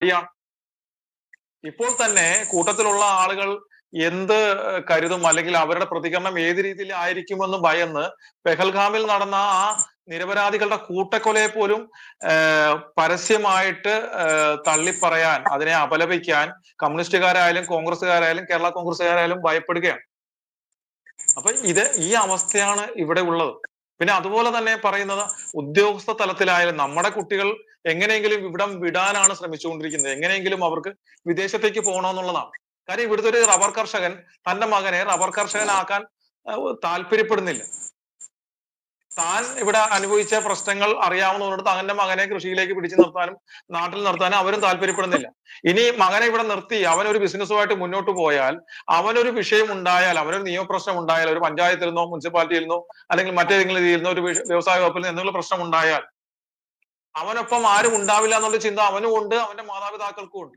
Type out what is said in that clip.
ശരിയാണ്. ഇപ്പോൾ തന്നെ കൂട്ടത്തിലുള്ള ആളുകൾ എന്ത് കരുതും, അല്ലെങ്കിൽ അവരുടെ പ്രതികരണം ഏത് രീതിയിൽ ആയിരിക്കുമെന്ന് ഭയന്ന് പെഹൽഗാമിൽ നടന്ന ആ നിരപരാധികളുടെ കൂട്ടക്കൊലയെ പോലും പരസ്യമായിട്ട് തള്ളിപ്പറയാൻ, അതിനെ അപലപിക്കാൻ കമ്മ്യൂണിസ്റ്റുകാരായാലും കോൺഗ്രസ്സുകാരായാലും കേരള കോൺഗ്രസ്സുകാരായാലും ഭയപ്പെടുകയാണ്. അപ്പൊ ഈ അവസ്ഥയാണ് ഇവിടെ ഉള്ളത്. പിന്നെ അതുപോലെ തന്നെ പറയുന്നത്, ഉദ്യോഗസ്ഥ തലത്തിലായാലും നമ്മുടെ കുട്ടികൾ എങ്ങനെയെങ്കിലും ഇവിടം വിടാനാണ് ശ്രമിച്ചുകൊണ്ടിരിക്കുന്നത്. എങ്ങനെയെങ്കിലും അവർക്ക് വിദേശത്തേക്ക് പോകണമെന്നുള്ളതാണ്. കാര്യം ഇവിടുത്തെ ഒരു റബ്ബർ കർഷകൻ തന്റെ മകനെ റബ്ബർ കർഷകനാക്കാൻ താല്പര്യപ്പെടുന്നില്ല. താൻ ഇവിടെ അനുഭവിച്ച പ്രശ്നങ്ങൾ അറിയാവുന്നതുകൊണ്ട് തന്റെ മകനെ കൃഷിയിലേക്ക് പിടിച്ചു നിർത്താനും നാട്ടിൽ നിർത്താനും അവരും താല്പര്യപ്പെടുന്നില്ല. ഇനി മകനെ ഇവിടെ നിർത്തി അവനൊരു ബിസിനസ്സുമായിട്ട് മുന്നോട്ട് പോയാൽ, അവനൊരു വിഷയം ഉണ്ടായാൽ, അവനൊരു നിയമപ്രശ്നം ഉണ്ടായാൽ, ഒരു പഞ്ചായത്തിൽ നിന്നോ മുനിസിപ്പാലിറ്റിയിൽ നിന്നോ അല്ലെങ്കിൽ മറ്റേതെങ്കിലും രീതിയിൽ നിന്നോ ഒരു വ്യവസായ വകുപ്പിൽ നിന്ന് എന്തെങ്കിലും പ്രശ്നം ഉണ്ടായാൽ അവനൊപ്പം ആരും ഉണ്ടാവില്ല എന്നുള്ള ചിന്ത അവനും ഉണ്ട്, അവന്റെ മാതാപിതാക്കൾക്കും ഉണ്ട്.